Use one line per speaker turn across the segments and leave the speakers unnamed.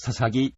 사사기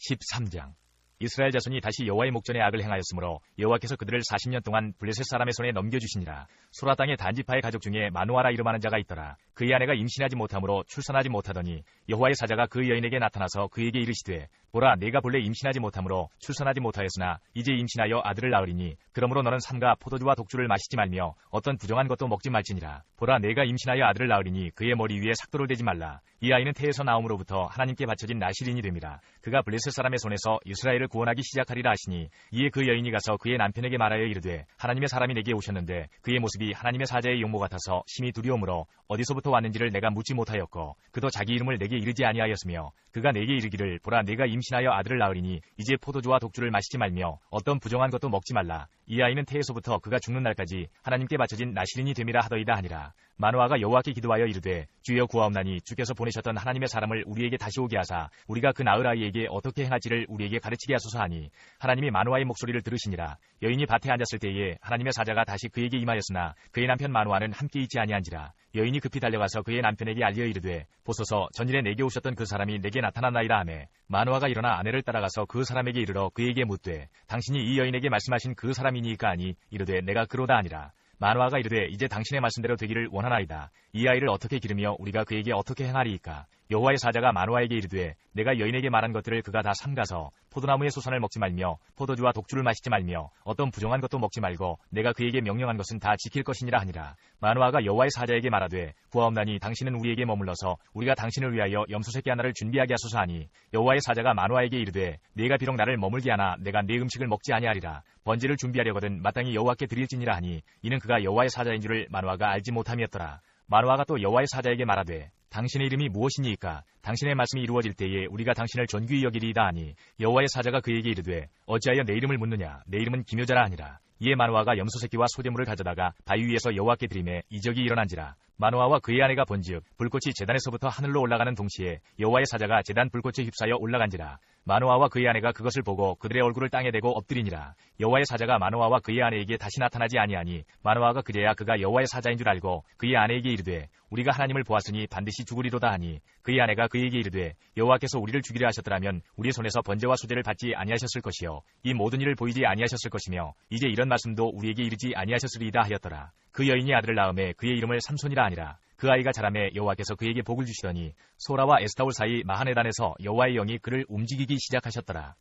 13장. 이스라엘 자손이 다시 여호와의 목전에 악을 행하였으므로 여호와께서 그들을 40년 동안 블레셋 사람의 손에 넘겨주시니라. 소라 땅의 단지파의 가족 중에 마누아라 이름하는 자가 있더라. 그의 아내가 임신하지 못하므로 출산하지 못하더니 여호와의 사자가 그 여인에게 나타나서 그에게 이르시되 보라, 내가 본래 임신하지 못하므로 출산하지 못하였으나 이제 임신하여 아들을 낳으리니 그러므로 너는 삼가 포도주와 독주를 마시지 말며 어떤 부정한 것도 먹지 말지니라. 보라, 내가 임신하여 아들을 낳으리니 그의 머리 위에 삭도를 대지 말라. 이 아이는 태에서 나옴으로부터 하나님께 바쳐진 나실인이 됨이라. 그가 블레셋 사람의 손에서 이스라엘을 구원하기 시작하리라 하시니 이에 그 여인이 가서 그의 남편에게 말하여 이르되 하나님의 사람이 내게 오셨는데 그의 모습이 하나님의 사자의 용모 같아서 심히 두려움으로 어디서부터 왔는지를 내가 묻지 못하였고 그도 자기 이름을 내게 이르지 아니하였으며 그가 내게 이르기를 보라, 내가 임신하여 아들을 낳으리니 이제 포도주와 독주를 마시지 말며 어떤 부정한 것도 먹지 말라. 이 아이는 태에서부터 그가 죽는 날까지 하나님께 바쳐진 나실인이 됨이라 하더이다 하니라. 마누아가 여호와께 기도하여 이르되 주여 구하옵나니 주께서 보내셨던 하나님의 사람을 우리에게 다시 오게 하사 우리가 그 낳을 아이에게 어떻게 행할지를 우리에게 가르치게 하소서 하니 하나님이 마누아의 목소리를 들으시니라. 여인이 밭에 앉았을 때에 하나님의 사자가 다시 그에게 임하였으나 그의 남편 마누아는 함께 있지 아니한지라. 여인이 급히 달려가서 그의 남편에게 알려 이르되 보소서, 전일에 내게 오셨던 그 사람이 내게 나타났나이다 하매 마누아가 일어나 아내를 따라가서 그 사람에게 이르러 그에게 묻되 당신이 이 여인에게 말씀하신 그 사람이니까 하니 이르되 내가 그로다 하니라. 마누아가 이르되 이제 당신의 말씀대로 되기를 원하나이다. 이 아이를 어떻게 기르며 우리가 그에게 어떻게 행하리이까. 여호와의 사자가 마누아에게 이르되 내가 여인에게 말한 것들을 그가 다 삼가서 포도나무의 소산을 먹지 말며 포도주와 독주를 마시지 말며 어떤 부정한 것도 먹지 말고 내가 그에게 명령한 것은 다 지킬 것이니라 하니라. 마누아가 여호와의 사자에게 말하되 구하옵나니 당신은 우리에게 머물러서 우리가 당신을 위하여 염소새끼 하나를 준비하게 하소서 하니 여호와의 사자가 마누아에게 이르되 네가 비록 나를 머물게 하나 내가 네 음식을 먹지 아니하리라. 번제를 준비하려거든 마땅히 여호와께 드릴지니라 하니 이는 그가 여호와의 사자인 줄을 마누아가 알지 못함이었더라. 마누아가 또 여호와의 사자에게 말하되 당신의 이름이 무엇이니이까. 당신의 말씀이 이루어질 때에 우리가 당신을 존귀히 여기리이다 하니 여호와의 사자가 그에게 이르되 어찌하여 내 이름을 묻느냐. 내 이름은 기묘자라 하니라. 이에 마누아가 염소새끼와 소재물을 가져다가 바위 위에서 여호와께 드리매 이적이 일어난지라. 마누아와 그의 아내가 본즉 불꽃이 제단에서부터 하늘로 올라가는 동시에 여호와의 사자가 제단 불꽃에 휩싸여 올라간지라. 마누아와 그의 아내가 그것을 보고 그들의 얼굴을 땅에 대고 엎드리니라. 여호와의 사자가 마누아와 그의 아내에게 다시 나타나지 아니하니 마누아가 그제야 그가 여호와의 사자인 줄 알고 그의 아내에게 이르되 우리가 하나님을 보았으니 반드시 죽으리로다 하니 그의 아내가 그에게 이르되 여호와께서 우리를 죽이려 하셨더라면 우리 손에서 번제와 수제를 받지 아니하셨을 것이요 이 모든 일을 보이지 아니하셨을 것이며 이제 이런 말씀도 우리에게 이르지 아니하셨으리이다 하였더라. 그 여인이 아들을 낳음에 그의 이름을 삼손이라 하니라. 그 아이가 자라매 여호와께서 그에게 복을 주시더니 소라와 에스타올 사이 마하네단에서 여호와의 영이 그를 움직이기 시작하셨더라.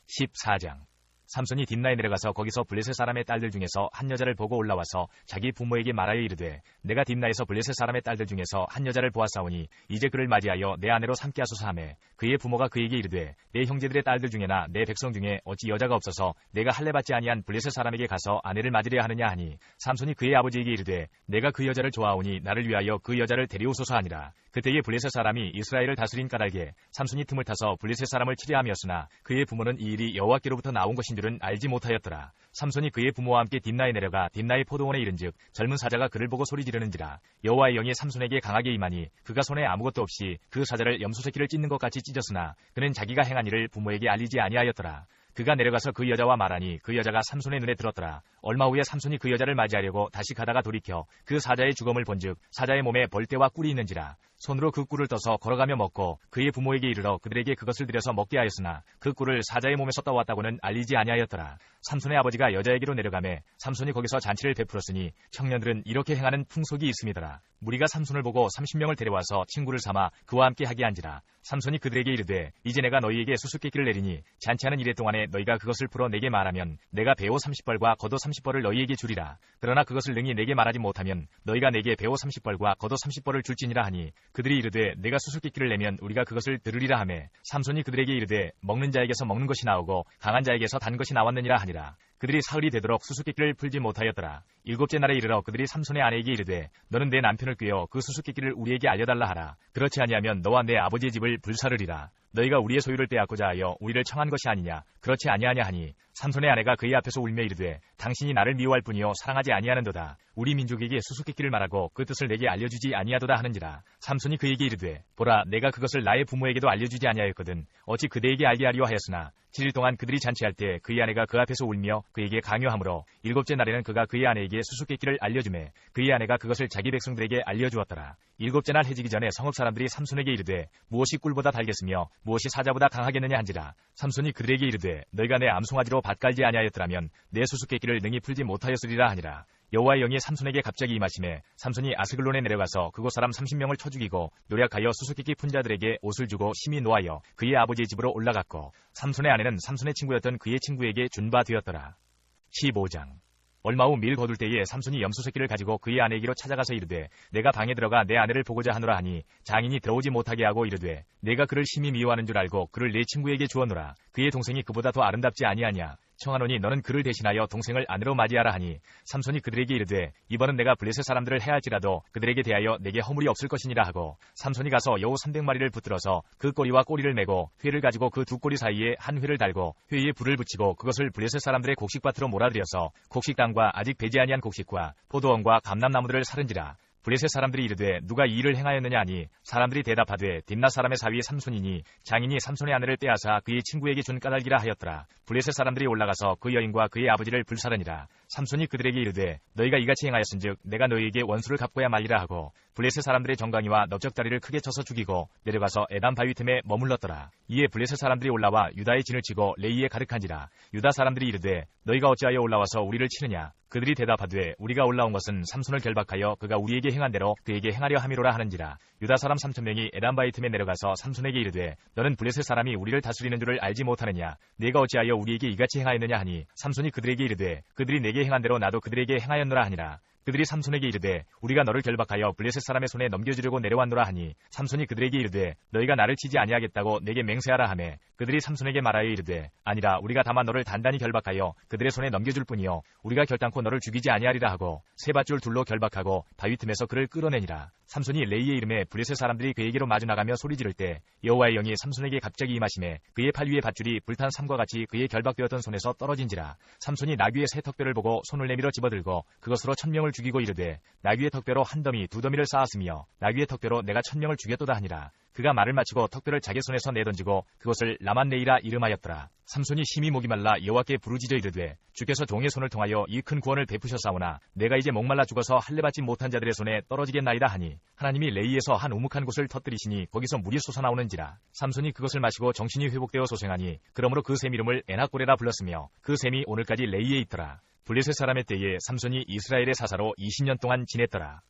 14장. 삼손이 딥나에 내려가서 거기서 블레셋 사람의 딸들 중에서 한 여자를 보고 올라와서 자기 부모에게 말하여 이르되 내가 딥나에서 블레셋 사람의 딸들 중에서 한 여자를 보았사오니 이제 그를 맞이하여 내 아내로 삼게 하소서 하매 그의 부모가 그에게 이르되 내 형제들의 딸들 중에나 내 백성 중에 어찌 여자가 없어서 내가 할례받지 아니한 블레셋 사람에게 가서 아내를 맞으려 하느냐 하니 삼손이 그의 아버지에게 이르되 내가 그 여자를 좋아하오니 나를 위하여 그 여자를 데려오소서 하니라. 그때에 블레셋 사람이 이스라엘을 다스린 까닭에 삼손이 틈을 타서 블레셋 사람을 치려함이었으나 그의 부모는 이 일이 여호와께로부터 나온 것인 줄은 알지 못하였더라. 삼손이 그의 부모와 함께 딥나에 내려가 딥나의 포도원에 이른즉 젊은 사자가 그를 보고 소리 지르는지라. 여호와의 영이 삼손에게 강하게 임하니 그가 손에 아무것도 없이 그 사자를 염소새끼를 찢는 것 같이 찢었으나 그는 자기가 행한 일을 부모에게 알리지 아니하였더라. 그가 내려가서 그 여자와 말하니 그 여자가 삼손의 눈에 들었더라. 얼마 후에 삼손이 그 여자를 맞이하려고 다시 가다가 돌이켜 그 사자의 주검을 본즉 사자의 몸에 벌떼와 꿀이 있는지라. 손으로 그 꿀을 떠서 걸어가며 먹고 그의 부모에게 이르러 그들에게 그것을 들여서 먹게 하였으나 그 꿀을 사자의 몸에서 떠왔다고는 알리지 아니하였더라. 삼손의 아버지가 여자에게로 내려가매 삼손이 거기서 잔치를 베풀었으니 청년들은 이렇게 행하는 풍속이 있음이더라. 무리가 삼손을 보고 30명을 데려와서 친구를 삼아 그와 함께 하게 한지라. 삼손이 그들에게 이르되 이제 내가 너희에게 수수께끼를 내리니 잔치하는 이래 동안에 너희가 그것을 풀어 내게 말하면 내가 배옷 30벌과 겉옷 30벌을 너희에게 주리라. 그러나 그것을 능히 내게 말하지 못하면 너희가 내게 배옷 30벌과 겉옷 30벌을 줄지니라 하니 그들이 이르되 내가 수수께끼를 내면 우리가 그것을 들으리라 하매 삼손이 그들에게 이르되 먹는 자에게서 먹는 것이 나오고 강한 자에게서 단 것이 나왔느니라 하니라. 그들이 사흘이 되도록 수수께끼를 풀지 못하였더라. 일곱째 날에 이르러 그들이 삼손의 아내에게 이르되 너는 내 남편을 꾀어 그 수수께끼를 우리에게 알려달라 하라. 그렇지 아니하면 너와 내 아버지의 집을 불사르리라. 너희가 우리의 소유를 빼앗고자 하여 우리를 청한 것이 아니냐. 그렇지 아니하냐 하니 삼손의 아내가 그의 앞에서 울며 이르되 당신이 나를 미워할 뿐이요 사랑하지 아니하는도다. 우리 민족에게 수수께끼를 말하고 그 뜻을 내게 알려주지 아니하도다 하는지라. 삼손이 그에게 이르되 보라, 내가 그것을 나의 부모에게도 알려주지 아니하였거든 어찌 그대에게 알게 하리오 하였으나 7일 동안 그들이 잔치할 때 그의 아내가 그 앞에서 울며 그에게 강요하므로 7째 날에는 그가 그의 아내에게 수수께끼를 알려주매 그의 아내가 그것을 자기 백성들에게 알려주었더라. 7째 날 해지기 전에 성읍 사람들이 삼손에게 이르되 무엇이 꿀보다 달겠으며 무엇이 사자보다 강하겠느냐 한지라. 삼손이 그들에게 이르되 너희가 내 암송아지로 밭갈지 아니하였더라면 내 수수께끼를 능히 풀지 못하였으리라 하니라. 여호와의 영이 삼손에게 갑자기 임하시매 삼손이 아스글론에 내려가서 그곳 사람 30명을 쳐 죽이고 노력하여 수수께끼 푼 자들에게 옷을 주고 심히 노하여 그의 아버지의 집으로 올라갔고 삼손의 아내는 삼손의 친구였던 그의 친구에게 준 바 되었더라. 15장. 얼마 후 밀 거둘 때에 삼손이 염소 새끼를 가지고 그의 아내에게로 찾아가서 이르되 내가 방에 들어가 내 아내를 보고자 하노라 하니 장인이 들어오지 못하게 하고 이르되 내가 그를 심히 미워하는 줄 알고 그를 내 친구에게 주었노라. 그의 동생이 그보다 더 아름답지 아니하냐. 청하노니 너는 그를 대신하여 동생을 아내로 맞이하라 하니 삼손이 그들에게 이르되 이번은 내가 블레셋 사람들을 해할지라도 그들에게 대하여 내게 허물이 없을 것이니라 하고 삼손이 가서 여우 300마리를 붙들어서 그 꼬리와 꼬리를 메고 회를 가지고 그 두 꼬리 사이에 한 회를 달고 회에 불을 붙이고 그것을 블레셋 사람들의 곡식밭으로 몰아들여서 곡식당과 아직 배지 아니한 곡식과 포도원과 감람나무들을 사른지라. 블레셋 사람들이 이르되 누가 이 일을 행하였느냐 하니 사람들이 대답하되 딥낫 사람의 사위 삼손이니 장인이 삼손의 아내를 빼앗아 그의 친구에게 준 까닭이라 하였더라. 블레셋 사람들이 올라가서 그 여인과 그의 아버지를 불사르니라. 삼손이 그들에게 이르되 너희가 이같이 행하였은즉 내가 너희에게 원수를 갚고야 말리라 하고 블레셋 사람들의 정강이와 넓적다리를 크게 쳐서 죽이고 내려가서 에담 바위 틈에 머물렀더라. 이에 블레셋 사람들이 올라와 유다의 진을 치고 레이에 가득한지라. 유다 사람들이 이르되 너희가 어찌하여 올라와서 우리를 치느냐. 그들이 대답하되 우리가 올라온 것은 삼손을 결박하여 그가 우리에게 행한 대로 그에게 행하려 함이로라 하는지라. 유다 사람 3,000명이 에담 바위 틈에 내려가서 삼손에게 이르되 너는 블레셋 사람이 우리를 다스리는 줄을 알지 못하느냐. 네가 어찌하여 우리에게 이같이 행하였느냐 하니 삼손이 그들에게 이르되 그들이 내게 행한 대로 나도 그들에게 행하였노라 하니라. 그들이 삼손에게 이르되 우리가 너를 결박하여 블레셋 사람의 손에 넘겨주려고 내려왔노라 하니 삼손이 그들에게 이르되 너희가 나를 치지 아니하겠다고 내게 맹세하라 하매 그들이 삼손에게 말하여 이르되 아니라 우리가 다만 너를 단단히 결박하여 그들의 손에 넘겨줄 뿐이요 우리가 결단코 너를 죽이지 아니하리라 하고 세 밧줄 둘로 결박하고 바위 틈에서 그를 끌어내니라. 삼손이 레이의 이름에 블레셋 사람들이 그에게로 마주 나가며 소리 지를 때 여호와의 영이 삼손에게 갑자기 임하시매 그의 팔 위에 밧줄이 불탄 삼과 같이 그의 결박되었던 손에서 떨어진지라. 삼손이 나귀의 새 턱뼈를 보고 손을 내밀어 집어들고 그것으로 1,000명을 죽이고 이르되 나귀의 턱뼈로 한 더미 두 더미를 쌓았으며 나귀의 턱뼈로 내가 1,000명을 죽였도다 하니라. 그가 말을 마치고 턱뼈를 자기 손에서 내던지고 그것을 라만레이라 이름하였더라. 삼손이 심히 목이 말라 여호와께 부르짖어 이르되 주께서 종의 손을 통하여 이 큰 구원을 베푸셨사오나 내가 이제 목말라 죽어서 할례받지 못한 자들의 손에 떨어지겠나이다 하니 하나님이 레이에서 한 우묵한 곳을 터뜨리시니 거기서 물이 솟아나오는지라. 삼손이 그것을 마시고 정신이 회복되어 소생하니 그러므로 그 샘 이름을 에낙고레라 불렀으며 그 샘이 오늘까지 레이에 있더라. 블레셋 사람의 때에 삼손이 이스라엘의 사사로 20년 동안 지냈더라.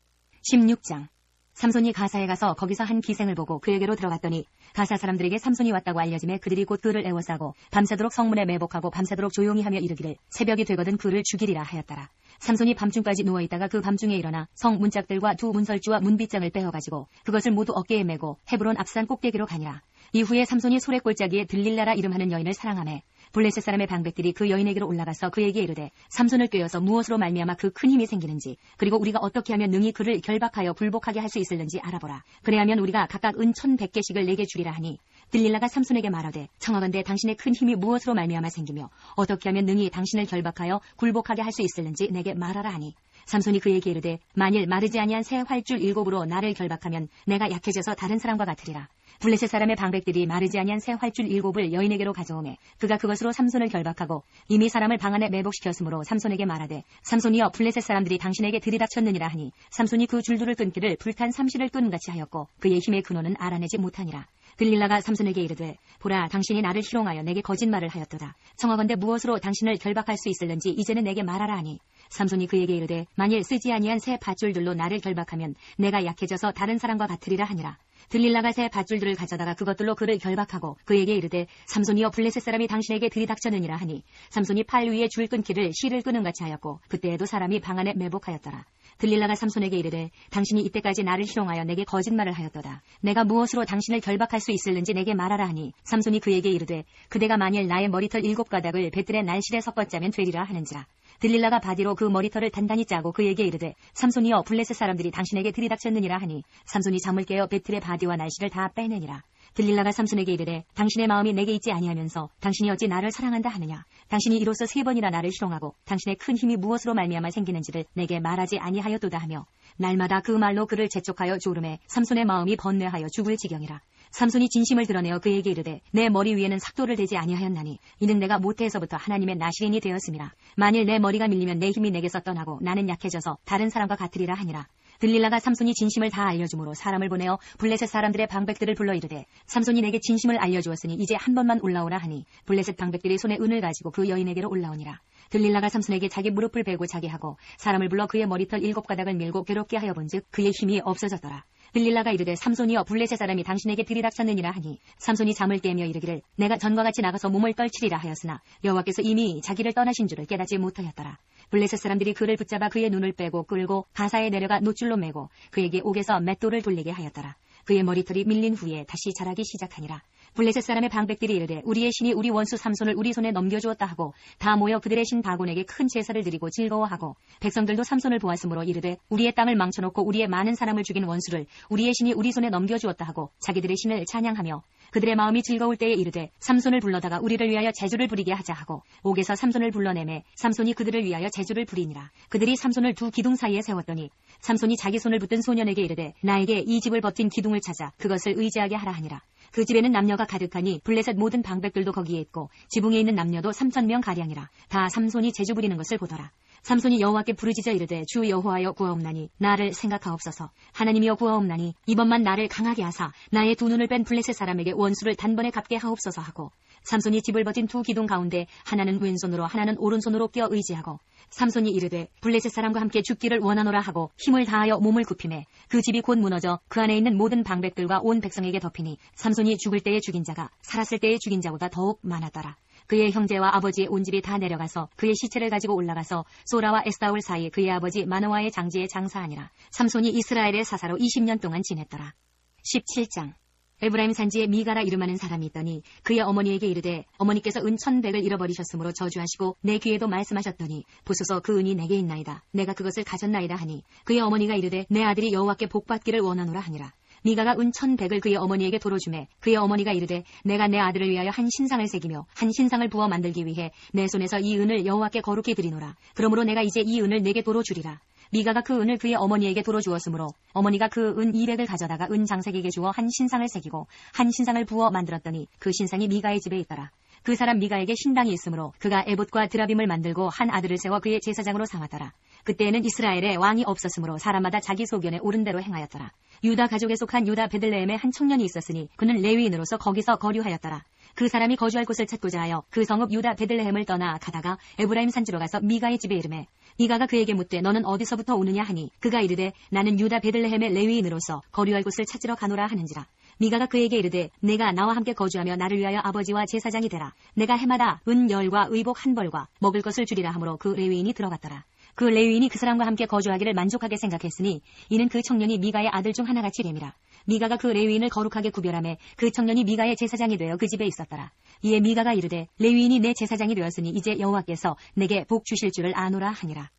16장. 삼손이 가사에 가서 거기서 한 기생을 보고 그에게로 들어갔더니 가사 사람들에게 삼손이 왔다고 알려지매 그들이 곧 그를 애워싸고 밤새도록 성문에 매복하고 밤새도록 조용히 하며 이르기를 새벽이 되거든 그를 죽이리라 하였더라. 삼손이 밤중까지 누워있다가 그 밤중에 일어나 성 문짝들과 두 문설주와 문빗장을 빼어가지고 그것을 모두 어깨에 메고 헤브론 앞산 꼭대기로 가니라. 이후에 삼손이 소래골짜기에 들릴라라 이름하는 여인을 사랑하매 블레셋 사람의 방백들이 그 여인에게로 올라가서 그에게 이르되 삼손을 꾀어서 무엇으로 말미암아 그 큰 힘이 생기는지 그리고 우리가 어떻게 하면 능히 그를 결박하여 굴복하게 할 수 있을는지 알아보라. 그래야면 우리가 각각 은 1,100개씩을 내게 주리라 하니 들릴라가 삼손에게 말하되 청하건대 당신의 큰 힘이 무엇으로 말미암아 생기며 어떻게 하면 능히 당신을 결박하여 굴복하게 할 수 있을는지 내게 말하라 하니 삼손이 그에게 이르되 만일 마르지 아니한 새 활줄 7으로 나를 결박하면 내가 약해져서 다른 사람과 같으리라. 블레셋 사람의 방백들이 마르지 아니한 새 활줄 7을 여인에게로 가져오매 그가 그것으로 삼손을 결박하고 이미 사람을 방 안에 매복시켰으므로 삼손에게 말하되 삼손이여 블레셋 사람들이 당신에게 들이닥쳤느니라 하니 삼손이 그 줄들을 끊기를 불탄 삼시를 끈같이 하였고 그의 힘의 근원은 알아내지 못하니라. 들릴라가 삼손에게 이르되 보라 당신이 나를 희롱하여 내게 거짓말을 하였도다. 청하건대 무엇으로 당신을 결박할 수 있을는지 이제는 내게 말하라 하니 삼손이 그에게 이르되 만일 쓰지 아니한 새 밧줄들로 나를 결박하면 내가 약해져서 다른 사람과 같으리라 하니라. 들릴라가 새 밧줄들을 가져다가 그것들로 그를 결박하고 그에게 이르되 삼손이여 블레셋 사람이 당신에게 들이닥쳤느니라 하니 삼손이 팔 위에 줄 끊기를 실을 끄는같이 하였고 그때에도 사람이 방 안에 매복하였더라. 들릴라가 삼손에게 이르되 당신이 이때까지 나를 희롱하여 내게 거짓말을 하였도다. 내가 무엇으로 당신을 결박할 수 있을는지 내게 말하라 하니 삼손이 그에게 이르되 그대가 만일 나의 머리털 7가닥을 배틀의 날실에 섞어 짜면 되리라 하는지라. 들릴라가 바디로 그 머리털을 단단히 짜고 그에게 이르되 삼손이여 블레셋 사람들이 당신에게 들이닥쳤느니라 하니 삼손이 잠을 깨어 배틀의 바디와 날실을 다 빼내니라. 들릴라가 삼손에게 이르되 당신의 마음이 내게 있지 아니하면서 당신이 어찌 나를 사랑한다 하느냐. 당신이 이로써 3번이나 나를 희롱하고 당신의 큰 힘이 무엇으로 말미암아 생기는지를 내게 말하지 아니하였도다 하며 날마다 그 말로 그를 재촉하여 조름해 삼손의 마음이 번뇌하여 죽을 지경이라. 삼손이 진심을 드러내어 그에게 이르되 내 머리 위에는 삭도를 대지 아니하였나니 이는 내가 모태에서부터 하나님의 나시린이 되었음이라. 만일 내 머리가 밀리면 내 힘이 내게서 떠나고 나는 약해져서 다른 사람과 같으리라 하니라. 들릴라가 삼손이 진심을 다 알려주므로 사람을 보내어 블레셋 사람들의 방백들을 불러 이르되 삼손이 내게 진심을 알려주었으니 이제 한 번만 올라오라 하니 블레셋 방백들이 손에 은을 가지고 그 여인에게로 올라오니라. 들릴라가 삼손에게 자기 무릎을 베고 자게 하고 사람을 불러 그의 머리털 7가닥을 밀고 괴롭게 하여 본즉 그의 힘이 없어졌더라. 들릴라가 이르되 삼손이여 블레셋 사람이 당신에게 들이닥쳤느니라 하니 삼손이 잠을 깨며 이르기를 내가 전과 같이 나가서 몸을 떨치리라 하였으나 여호와께서 이미 자기를 떠나신 줄을 깨닫지 못하였더라. 블레셋 사람들이 그를 붙잡아 그의 눈을 빼고 끌고 가사에 내려가 노줄로 매고 그에게 옥에서 맷돌을 돌리게 하였더라. 그의 머리털이 밀린 후에 다시 자라기 시작하니라. 블레셋 사람의 방백들이 이르되 우리의 신이 우리 원수 삼손을 우리 손에 넘겨주었다 하고 다 모여 그들의 신 다곤에게 큰 제사를 드리고 즐거워하고 백성들도 삼손을 보았으므로 이르되 우리의 땅을 망쳐놓고 우리의 많은 사람을 죽인 원수를 우리의 신이 우리 손에 넘겨주었다 하고 자기들의 신을 찬양하며 그들의 마음이 즐거울 때에 이르되 삼손을 불러다가 우리를 위하여 제주를 부리게 하자 하고 옥에서 삼손을 불러내매 삼손이 그들을 위하여 제주를 부리니라. 그들이 삼손을 두 기둥 사이에 세웠더니 삼손이 자기 손을 붙든 소년에게 이르되 나에게 이 집을 버틴 기둥을 찾아 그것을 의지하게 하라 하니라. 그 집에는 남녀가 가득하니 블레셋 모든 방백들도 거기에 있고 지붕에 있는 남녀도 3,000명 가량이라. 다 삼손이 제주 부리는 것을 보더라. 삼손이 여호와께 부르짖어 이르되 주 여호와여 구하옵나니 나를 생각하옵소서. 하나님이여 구하옵나니 이번만 나를 강하게 하사 나의 두 눈을 뺀 블레셋 사람에게 원수를 단번에 갚게 하옵소서 하고 삼손이 집을 버틴 두 기둥 가운데 하나는 왼손으로 하나는 오른손으로 껴 의지하고 삼손이 이르되 블레셋 사람과 함께 죽기를 원하노라 하고 힘을 다하여 몸을 굽히매 그 집이 곧 무너져 그 안에 있는 모든 방백들과 온 백성에게 덮이니 삼손이 죽을 때에 죽인 자가 살았을 때에 죽인 자보다 더욱 많았더라. 그의 형제와 아버지의 온 집이 다 내려가서 그의 시체를 가지고 올라가서 소라와 에스다올 사이 그의 아버지 마노아의 장지에 장사하니라. 삼손이 이스라엘의 사사로 20년 동안 지냈더라. 17장. 에브라임 산지에 미가라 이름하는 사람이 있더니 그의 어머니에게 이르되 어머니께서 은 1,100을 잃어버리셨으므로 저주하시고 내 귀에도 말씀하셨더니 보소서 그 은이 내게 있나이다. 내가 그것을 가졌나이다 하니 그의 어머니가 이르되 내 아들이 여호와께 복받기를 원하노라 하니라. 미가가 은 1,100을 그의 어머니에게 도로 주매 그의 어머니가 이르되 내가 내 아들을 위하여 한 신상을 새기며 한 신상을 부어 만들기 위해 내 손에서 이 은을 여호와께 거룩히 드리노라. 그러므로 내가 이제 이 은을 내게 도로 주리라. 미가가 그 은을 그의 어머니에게 도로 주었으므로 어머니가 그 은 200을 가져다가 은 장색에게 주어 한 신상을 새기고 한 신상을 부어 만들었더니 그 신상이 미가의 집에 있더라. 그 사람 미가에게 신당이 있으므로 그가 에봇과 드라빔을 만들고 한 아들을 세워 그의 제사장으로 삼았더라. 그때에는 이스라엘에 왕이 없었으므로 사람마다 자기 소견에 옳은 대로 행하였더라. 유다 가족에 속한 유다 베들레헴에 한 청년이 있었으니 그는 레위인으로서 거기서 거류하였더라. 그 사람이 거주할 곳을 찾고자 하여 그 성읍 유다 베들레헴을 떠나 가다가 에브라임 산지로 가서 미가의 집에 이르매 미가가 그에게 묻되 너는 어디서부터 오느냐 하니 그가 이르되 나는 유다 베들레헴의 레위인으로서 거류할 곳을 찾으러 가노라 하는지라. 미가가 그에게 이르되 내가 나와 함께 거주하며 나를 위하여 아버지와 제사장이 되라. 내가 해마다 은 10과 의복 1벌과 먹을 것을 주리라 하므로 그 레위인이 들어갔더라. 그 레위인이 그 사람과 함께 거주하기를 만족하게 생각했으니 이는 그 청년이 미가의 아들 중 하나같이 됨이라. 미가가 그 레위인을 거룩하게 구별하며 그 청년이 미가의 제사장이 되어 그 집에 있었더라. 이에 미가가 이르되 레위인이 내 제사장이 되었으니 이제 여호와께서 내게 복 주실 줄을 아노라 하니라.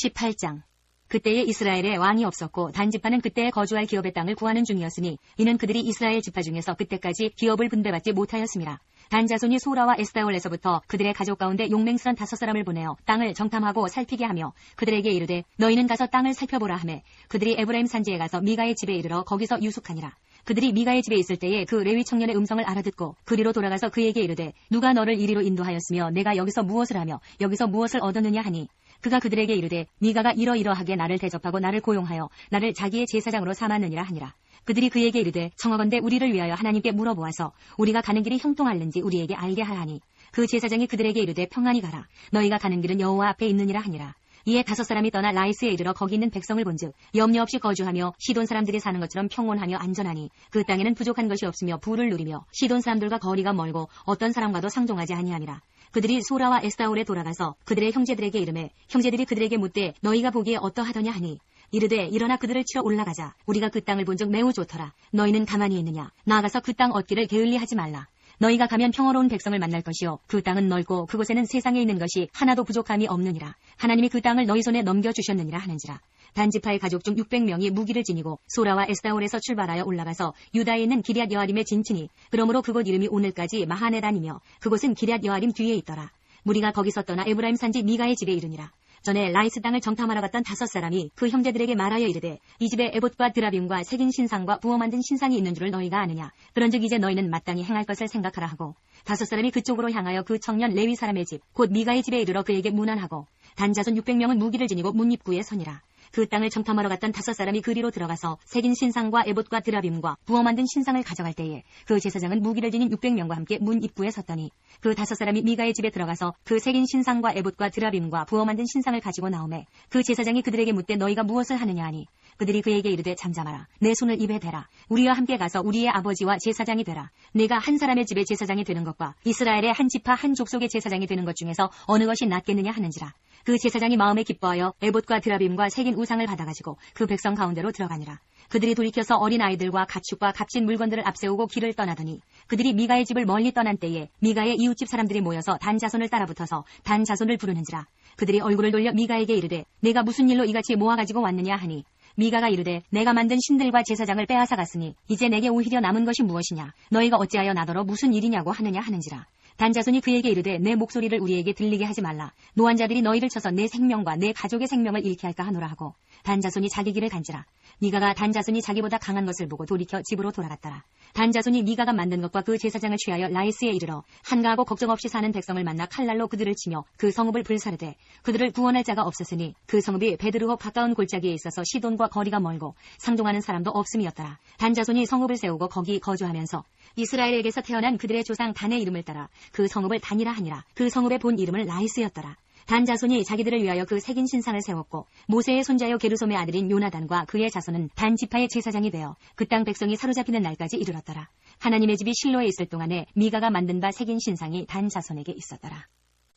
18장. 그때에 이스라엘에 왕이 없었고 단지파는 그때에 거주할 기업의 땅을 구하는 중이었으니 이는 그들이 이스라엘 지파 중에서 그때까지 기업을 분배받지 못하였음이라. 단 자손이 소라와 에스다올에서부터 그들의 가족 가운데 용맹스런 5사람을 보내어 땅을 정탐하고 살피게 하며 그들에게 이르되 너희는 가서 땅을 살펴보라 하매 그들이 에브라임 산지에 가서 미가의 집에 이르러 거기서 유숙하니라. 그들이 미가의 집에 있을 때에 그 레위 청년의 음성을 알아듣고 그리로 돌아가서 그에게 이르되 누가 너를 이리로 인도하였으며 내가 여기서 무엇을 하며 여기서 무엇을 얻었느냐 하니 그가 그들에게 이르되 미가가 이러이러하게 나를 대접하고 나를 고용하여 나를 자기의 제사장으로 삼았느니라 하니라. 그들이 그에게 이르되 청하건대 우리를 위하여 하나님께 물어보아서 우리가 가는 길이 형통할는지 우리에게 알게 하라니 그 제사장이 그들에게 이르되 평안히 가라. 너희가 가는 길은 여호와 앞에 있느니라 하니라. 이에 5사람이 떠나 라이스에 이르러 거기 있는 백성을 본즉 염려 없이 거주하며 시돈 사람들이 사는 것처럼 평온하며 안전하니 그 땅에는 부족한 것이 없으며 부를 누리며 시돈 사람들과 거리가 멀고 어떤 사람과도 상종하지 아니함이라. 그들이 소라와 에스다올에 돌아가서 그들의 형제들에게 이르매 형제들이 그들에게 묻되 너희가 보기에 어떠하더냐 하니 이르되 일어나 그들을 치러 올라가자. 우리가 그 땅을 본즉 매우 좋더라. 너희는 가만히 있느냐. 나아가서 그 땅 얻기를 게을리하지 말라. 너희가 가면 평화로운 백성을 만날 것이요 그 땅은 넓고 그곳에는 세상에 있는 것이 하나도 부족함이 없느니라. 하나님이 그 땅을 너희 손에 넘겨주셨느니라 하는지라. 단지파의 가족 중 600명이 무기를 지니고 소라와 에스다올에서 출발하여 올라가서 유다에 있는 기럇 여아림에 진치니 그러므로 그곳 이름이 오늘까지 마하네단이며 그곳은 기럇 여아림 뒤에 있더라. 무리가 거기서 떠나 에브라임 산지 미가의 집에 이르니라. 전에 라이스 땅을 정탐하러 갔던 5사람이 그 형제들에게 말하여 이르되 이 집에 에봇과 드라빔과 새긴 신상과 부어 만든 신상이 있는 줄을 너희가 아느냐. 그런즉 이제 너희는 마땅히 행할 것을 생각하라 하고 5사람이 그쪽으로 향하여 그 청년 레위 사람의 집 곧 미가의 집에 이르러 그에게 문안하고 단자손 600명은 무기를 지니고 문 입구에 서니라. 그 땅을 정탐하러 갔던 5사람이 그리로 들어가서 새긴 신상과 에봇과 드라빔과 부어 만든 신상을 가져갈 때에 그 제사장은 무기를 지닌 600명과 함께 문 입구에 섰더니 그 5사람이 미가의 집에 들어가서 그 새긴 신상과 에봇과 드라빔과 부어 만든 신상을 가지고 나오매 그 제사장이 그들에게 묻되 너희가 무엇을 하느냐 하니 그들이 그에게 이르되 잠잠하라. 내 손을 입에 대라. 우리와 함께 가서 우리의 아버지와 제사장이 되라. 내가 한 사람의 집에 제사장이 되는 것과 이스라엘의 한 지파 한 족속의 제사장이 되는 것 중에서 어느 것이 낫겠느냐 하는지라. 그 제사장이 마음에 기뻐하여 에봇과 드라빔과 새긴 우상을 받아가지고 그 백성 가운데로 들어가니라. 그들이 돌이켜서 어린 아이들과 가축과 값진 물건들을 앞세우고 길을 떠나더니 그들이 미가의 집을 멀리 떠난 때에 미가의 이웃집 사람들이 모여서 단 자손을 따라붙어서 단 자손을 부르는지라. 그들이 얼굴을 돌려 미가에게 이르되 내가 무슨 일로 이같이 모아가지고 왔느냐 하니 미가가 이르되 내가 만든 신들과 제사장을 빼앗아 갔으니 이제 내게 오히려 남은 것이 무엇이냐. 너희가 어찌하여 나더러 무슨 일이냐고 하느냐 하는지라. 단자손이 그에게 이르되 내 목소리를 우리에게 들리게 하지 말라. 노한자들이 너희를 쳐서 내 생명과 내 가족의 생명을 잃게 할까 하노라 하고 단자손이 자기 길을 간지라. 미가가 단자손이 자기보다 강한 것을 보고 돌이켜 집으로 돌아갔더라. 단자손이 미가가 만든 것과 그 제사장을 취하여 라이스에 이르러 한가하고 걱정 없이 사는 백성을 만나 칼날로 그들을 치며 그 성읍을 불사르되 그들을 구원할 자가 없었으니 그 성읍이 베드르호 가까운 골짜기에 있어서 시돈과 거리가 멀고 상종하는 사람도 없음이었더라. 단자손이 성읍을 세우고 거기 거주하면서 이스라엘에게서 태어난 그들의 조상 단의 이름을 따라 그 성읍을 단이라 하니라. 그 성읍의 본 이름을 라이스였더라. 단 자손이 자기들을 위하여 그 새긴 신상을 세웠고 모세의 손자요 게르솜의 아들인 요나단과 그의 자손은 단 지파의 제사장이 되어 그 땅 백성이 사로잡히는 날까지 이르렀더라. 하나님의 집이 실로에 있을 동안에 미가가 만든 바 새긴 신상이 단 자손에게 있었더라.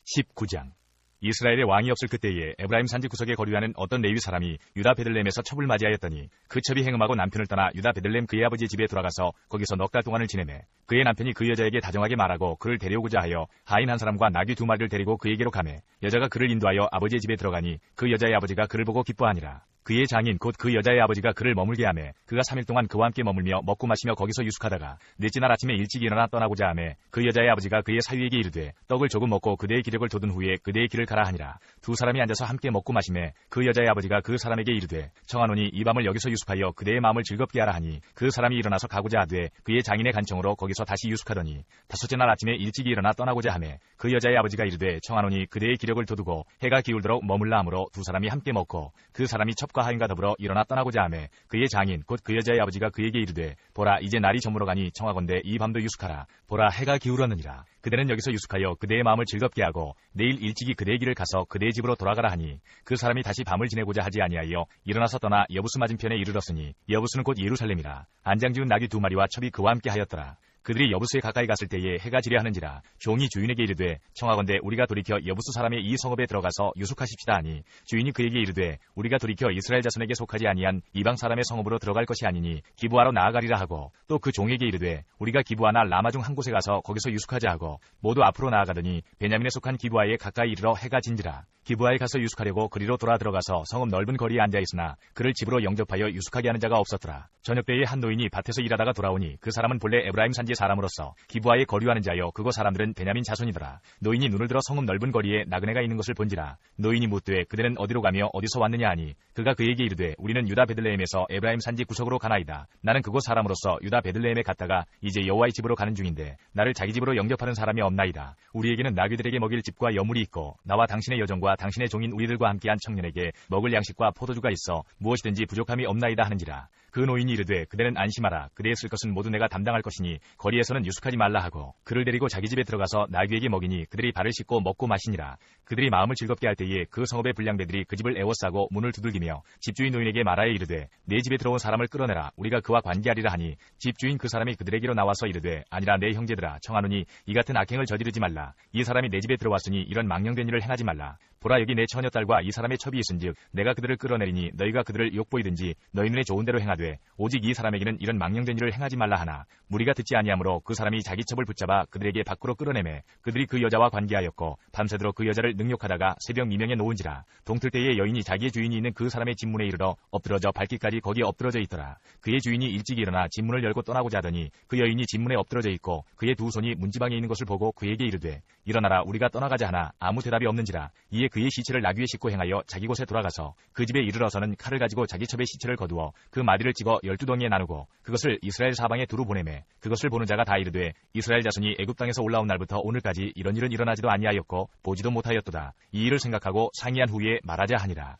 19장. 이스라엘의 왕이 없을 그때에 에브라임 산지 구석에 거류하는 어떤 레위 사람이 유다 베들레헴에서 첩을 맞이하였더니 그 첩이 행음하고 남편을 떠나 유다 베들레헴 그의 아버지의 집에 돌아가서 거기서 넉 달 동안을 지내매 그의 남편이 그 여자에게 다정하게 말하고 그를 데려오고자 하여 하인 한 사람과 나귀 2마리를 데리고 그에게로 가매 여자가 그를 인도하여 아버지의 집에 들어가니 그 여자의 아버지가 그를 보고 기뻐하니라. 그의 장인 곧 그 여자의 아버지가 그를 머물게 하매 그가 3일 동안 그와 함께 머물며 먹고 마시며 거기서 유숙하다가 넷째 날 아침에 일찍 일어나 떠나고자 하매 그 여자의 아버지가 그의 사위에게 이르되 떡을 조금 먹고 그대의 기력을 돋은 후에 그대의 길을 가라 하니라. 두 사람이 앉아서 함께 먹고 마시매 그 여자의 아버지가 그 사람에게 이르되 청하노니 이 밤을 여기서 유숙하여 그대의 마음을 즐겁게 하라 하니 그 사람이 일어나서 가고자 하되 그의 장인의 간청으로 거기서 다시 유숙하더니 다섯째 날 아침에 일찍 일어나 떠나고자 하매 그 여자의 아버지가 이르되 청하노니 그대의 기력을 돋우고 해가 기울도록 머물라 하므로 두 사람이 함께 먹고 그 사람이 첩과 하인과 더불어 일어나 떠나고자 하매 그의 장인 곧 그 여자의 아버지가 그에게 이르되 보라 이제 날이 저물어 가니 청하건대 이 밤도 유숙하라. 보라 해가 기울었느니라. 그대는 여기서 유숙하여 그대의 마음을 즐겁게 하고 내일 일찍이 그대의 길을 가서 그대의 집으로 돌아가라 하니 그 사람이 다시 밤을 지내고자 하지 아니하여 일어나서 떠나 여부스 맞은편에 이르렀으니 여부스는 곧 예루살렘이라. 안장지은 나귀 2마리와 첩이 그와 함께 하였더라. 그들이 여부스에 가까이 갔을 때에 해가 지려 하는지라. 종이 주인에게 이르되 청하건대 우리가 돌이켜 여부스 사람의 이 성읍에 들어가서 유숙하십시다 하니 주인이 그에게 이르되 우리가 돌이켜 이스라엘 자손에게 속하지 아니한 이방 사람의 성읍으로 들어갈 것이 아니니 기브아로 나아가리라 하고 또 그 종에게 이르되 우리가 기브아나 라마 중 한 곳에 가서 거기서 유숙하자 하고 모두 앞으로 나아가더니 베냐민에 속한 기브아에 가까이 이르러 해가 진지라. 기브아에 가서 유숙하려고 그리로 돌아 들어가서 성읍 넓은 거리에 앉아 있으나 그를 집으로 영접하여 유숙하게 하는 자가 없었더라. 저녁 때에 한 노인이 밭에서 일하다가 돌아오니 그 사람은 본래 에브라임 산지의 사람으로서 기브아에 거류하는 자여 그곳 사람들은 베냐민 자손이더라. 노인이 눈을 들어 성읍 넓은 거리에 나그네가 있는 것을 본지라. 노인이 묻되 그들은 어디로 가며 어디서 왔느냐 하니 그가 그에게 이르되 우리는 유다 베들레헴에서 에브라임 산지 구석으로 가나이다. 나는 그곳 사람으로서 유다 베들레헴에 갔다가 이제 여호와의 집으로 가는 중인데 나를 자기 집으로 영접하는 사람이 없나이다. 우리에게는 나귀들에게 먹일 집과 여물이 있고 나와 당신의 여종과 당신의 종인 우리들과 함께한 청년에게 먹을 양식과 포도주가 있어 무엇이든지 부족함이 없나이다 하는지라. 그 노인이 이르되 그대는 안심하라. 그대의 쓸 것은 모두 내가 담당할 것이니 거리에서는 유숙하지 말라 하고 그를 데리고 자기 집에 들어가서 나귀에게 먹이니 그들이 발을 씻고 먹고 마시니라. 그들이 마음을 즐겁게 할 때에 그 성읍의 불량배들이 그 집을 애워싸고 문을 두들기며 집주인 노인에게 말하여 이르되 내 집에 들어온 사람을 끌어내라. 우리가 그와 관계하리라 하니 집주인 그 사람이 그들에게로 나와서 이르되 아니라 내 형제들아 청하노니 이 같은 악행을 저지르지 말라. 이 사람이 내 집에 들어왔으니 이런 망령된 일을 행하지 말라. 보라 여기 내 처녀딸과 이 사람의 첩이 있은즉 내가 그들을 끌어내리니 너희가 그들을 욕보이든지 너희 눈에 좋은 대로 행하되 오직 이 사람에게는 이런 망령된 일을 행하지 말라 하나 무리가 듣지 아니하므로 그 사람이 자기 첩을 붙잡아 그들에게 밖으로 끌어내매 그들이 그 여자와 관계하였고 밤새도록 그 여자를 능욕하다가 새벽 미명에 놓은지라. 동틀 때에 여인이 자기의 주인이 있는 그 사람의 집문에 이르러 엎드러져 밟기까지 거기에 엎드러져 있더라. 그의 주인이 일찍 일어나 집문을 열고 떠나고자 하더니 그 여인이 집문에 엎드러져 있고 그의 두 손이 문지방에 있는 것을 보고 그에게 이르되 일어나라 우리가 떠나가자 하나 아무 대답이 없는지라. 이에 이에 그의 시체를 나귀에 싣고 행하여 자기 곳에 돌아가서 그 집에 이르러서는 칼을 가지고 자기 첩의 시체를 거두어 그 마디를 찍어 12덩이에 나누고 그것을 이스라엘 사방에 두루 보내매 그것을 보는 자가 다 이르되 이스라엘 자손이 애굽 땅에서 올라온 날부터 오늘까지 이런 일은 일어나지도 아니하였고 보지도 못하였도다. 이 일을 생각하고 상의한 후에 말하자 하니라.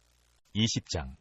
20장.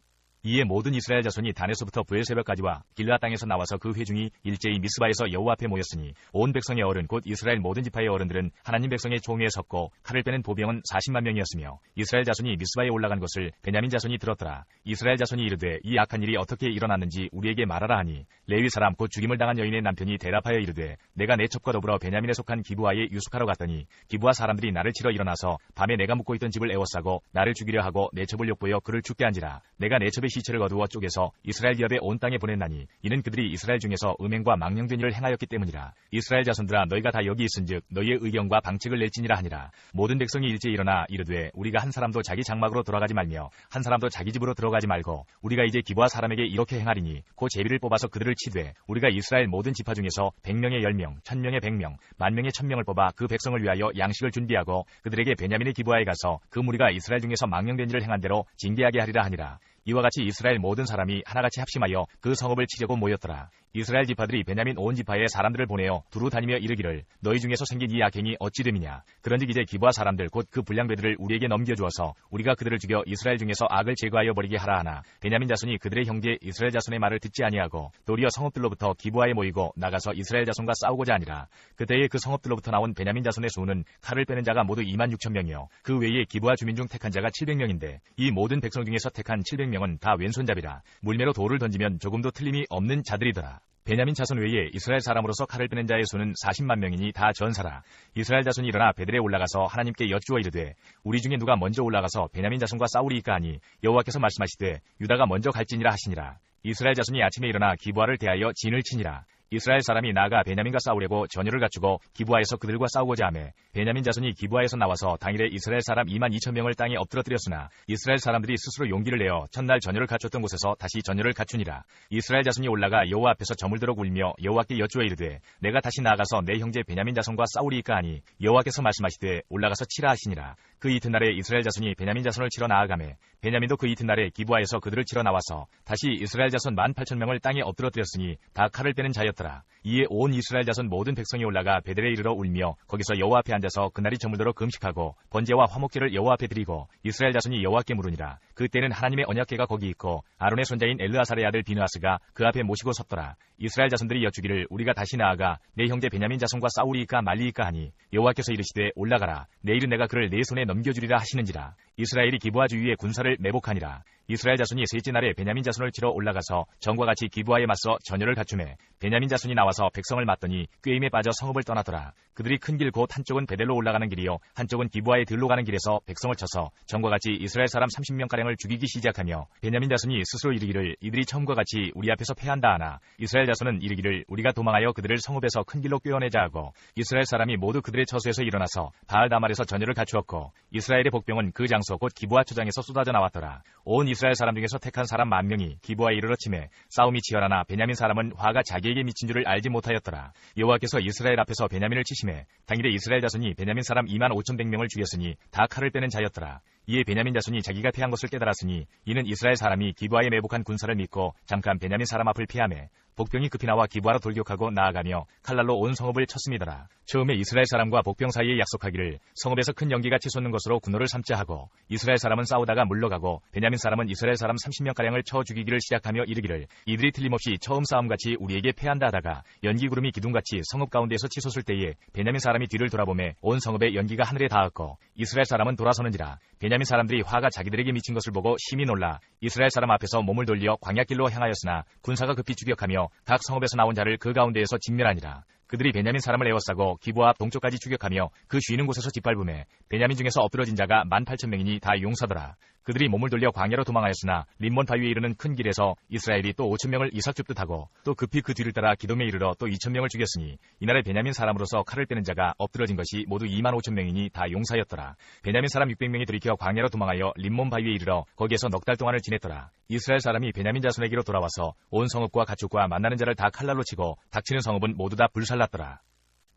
이에 모든 이스라엘 자손이 단에서부터 부엘세바까지와 길라 땅에서 나와서 그 회중이 일제히 미스바에서 여호와 앞에 모였으니 온 백성의 어른 곧 이스라엘 모든 지파의 어른들은 하나님 백성의 총회에 섰고 칼을 빼는 보병은 40만 명이었으며 이스라엘 자손이 미스바에 올라간 것을 베냐민 자손이 들었더라. 이스라엘 자손이 이르되 이 악한 일이 어떻게 일어났는지 우리에게 말하라 하니 레위 사람 곧 죽임을 당한 여인의 남편이 대답하여 이르되 내가 내 첩과 더불어 베냐민에 속한 기브아에 유숙하러 갔더니 기브아 사람들이 나를 치러 일어나서 밤에 내가 묵고 있던 집을 에워싸고 나를 죽이려 하고 내 첩을 욕보여 그를 죽게 한지라. 내가 내 첩의 시체를 거두어 쪼개서 이스라엘 기업의 온 땅에 보냈나니 이는 그들이 이스라엘 중에서 음행과 망령된 일을 행하였기 때문이라. 이스라엘 자손들아 너희가 다 여기 있은즉 너희의 의견과 방책을 낼지니라 하니라. 모든 백성이 일제히 일어나 이르되 우리가 한 사람도 자기 장막으로 돌아가지 말며 한 사람도 자기 집으로 들어가지 말고 우리가 이제 기브아 사람에게 이렇게 행하리니 곧 제비를 뽑아서 그들을 치되 우리가 이스라엘 모든 지파 중에서 100명의 10명, 1000명의 100명, 10,000명의 1000명을 뽑아 그 백성을 위하여 양식을 준비하고 그들에게 베냐민의 기브아에 가서 그 무리가 이스라엘 중에서 망령된 일을 행한 대로 징계하게 하리라 하니라. 이와 같이 이스라엘 모든 사람이 하나같이 합심하여 그 성읍을 치려고 모였더라. 이스라엘 지파들이 베냐민 온 지파에 사람들을 보내어 두루 다니며 이르기를 너희 중에서 생긴 이 악행이 어찌 됨이냐. 그런즉 이제 기브아 사람들 곧 그 불량배들을 우리에게 넘겨주어서 우리가 그들을 죽여 이스라엘 중에서 악을 제거하여 버리게 하라 하나 베냐민 자손이 그들의 형제 이스라엘 자손의 말을 듣지 아니하고 도리어 성읍들로부터 기브아에 모이고 나가서 이스라엘 자손과 싸우고자 하니라. 그때에 그 성읍들로부터 나온 베냐민 자손의 수는 칼을 빼는 자가 모두 26,000명이요 그 외에 기브아 주민 중 택한 자가 700명인데 이 모든 백성 중에서 택한 700명은 다 왼손잡이라. 물매로 돌을 던지면 조금도 틀림이 없는 자들이더라. 베냐민 자손 외에 이스라엘 사람으로서 칼을 빼는 자의 수는 40만 명이니 다 전사라. 이스라엘 자손이 일어나 베들에 올라가서 하나님께 여쭈어 이르되 우리 중에 누가 먼저 올라가서 베냐민 자손과 싸우리이까 하니 여호와께서 말씀하시되 유다가 먼저 갈지니라 하시니라. 이스라엘 자손이 아침에 일어나 기브아를 대하여 진을 치니라. 이스라엘 사람이 나아가 베냐민과 싸우려고 전열을 갖추고 기브아에서 그들과 싸우고자 하매 베냐민 자손이 기브아에서 나와서 당일에 이스라엘 사람 22,000명을 땅에 엎드러뜨렸으나 이스라엘 사람들이 스스로 용기를 내어 첫날 전열을 갖췄던 곳에서 다시 전열을 갖추니라. 이스라엘 자손이 올라가 여호와 앞에서 저물도록 울며 여호와께 여쭈어 이르되 내가 다시 나아가서 내 형제 베냐민 자손과 싸우리이까 하니 여호와께서 말씀하시되 올라가서 치라 하시니라. 그 이튿날에 이스라엘 자손이 베냐민 자손을 치러 나아가매 베냐민도 그 이튿날에 기브아에서 그들을 치러 나와서 다시 이스라엘 자손 18,000명을 땅에 엎드러뜨렸으니 다 칼을 빼는 자였더라. 이에 온 이스라엘 자손 모든 백성이 올라가 베델에 이르러 울며 거기서 여호와 앞에 앉아서 그날이 저물도록 금식하고 번제와 화목제를 여호와 앞에 드리고 이스라엘 자손이 여호와께 물으니라. 그때는 하나님의 언약궤가 거기 있고 아론의 손자인 엘르아살의 아들 비느하스가 그 앞에 모시고 섰더라. 이스라엘 자손들이 여쭈기를 우리가 다시 나아가 내 형제 베냐민 자손과 싸우리이까 말리이까 하니 여호와께서 이르시되 올라가라. 내일은 내가 그를 내 손에 넘겨주리라 하시는지라. 이스라엘이 기브아 주위에 군사를 매복하니라. 이스라엘 자손이 셋째 날에 베냐민 자손을 치러 올라가서 전과 같이 기브아에 맞서 전열을 갖추매 베냐민 자손이 나와서 백성을 맞더니 꾀임에 빠져 성읍을 떠나더라. 그들이 큰 길 곧 한쪽은 베델로 올라가는 길이요 한쪽은 기브아에 들로 가는 길에서 백성을 쳐서 전과 같이 이스라엘 사람 30명가량을 죽이기 시작하며 베냐민 자손이 스스로 이르기를 이들이 처음과 같이 우리 앞에서 패한다 하나 이스라엘 자손은 이르기를 우리가 도망하여 그들을 성읍에서 큰 길로 꿰어내자 하고 이스라엘 사람이 모두 그들의 처소에서 일어나서 바알다말에서 전열을 갖추었고 이스라엘의 복병은 그 장소 곧 기브아 초장에서 쏟아져 나왔더라. 온 이스라엘 사람 중에서 택한 사람 10,000명이 기브아에 이르러 치매 싸움이 치열하나 베냐민 사람은 화가 자기에게 미친 줄을 알지 못하였더라. 여호와께서 이스라엘 앞에서 베냐민을 치심에 당일에 이스라엘 자손이 베냐민 사람 25,100명을 죽였으니 다 칼을 빼는 자였더라. 이에 베냐민 자손이 자기가 패한 것을 깨달았으니 이는 이스라엘 사람이 기브아에 매복한 군사를 믿고 잠깐 베냐민 사람 앞을 피하매 복병이 급히 나와 기브아로 돌격하고 나아가며 칼날로 온 성읍을 쳤음이더라. 처음에 이스라엘 사람과 복병 사이에 약속하기를 성읍에서 큰 연기가 치솟는 것으로 군호를 삼자 하고 이스라엘 사람은 싸우다가 물러가고 베냐민 사람은 이스라엘 사람 30명가량을 쳐 죽이기를 시작하며 이르기를 이들이 틀림없이 처음 싸움같이 우리에게 패한다 하다가 연기구름이 기둥같이 성읍 가운데에서 치솟을 때에 베냐민 사람이 뒤를 돌아보매 온 성읍에 연기가 하늘에 닿았고 이스라엘 사람은 돌아서는지라. 베냐민 사람들이 화가 자기들에게 미친 것을 보고 심히 놀라 이스라엘 사람 앞에서 몸을 돌려 광야길로 향하였으나 군사가 급히 추격하며 각 성읍에서 나온 자를 그 가운데에서 진멸하니라. 그들이 베냐민 사람을 에워싸고 기브아 앞 동쪽까지 추격하며 그 쉬는 곳에서 짓밟음에 베냐민 중에서 엎드러진 자가 18,000명이니 다 용사더라. 그들이 몸을 돌려 광야로 도망하였으나 림몬 바위에 이르는 큰 길에서 이스라엘이 또 5,000명을 이삭 줍듯 하고 또 급히 그 뒤를 따라 기돔에 이르러 또 2,000명을 죽였으니 이날에 베냐민 사람으로서 칼을 빼는 자가 엎드러진 것이 모두 25,000명이니 다 용사였더라. 베냐민 사람 600명이 들이켜 광야로 도망하여 림몬 바위에 이르러 거기에서 넉 달 동안을 지냈더라. 이스라엘 사람이 베냐민 자손에게로 돌아와서 온 성읍과 가축과 만나는 자를 다 칼날로 치고 닥치는 성읍은 모두 다 불살랐더라.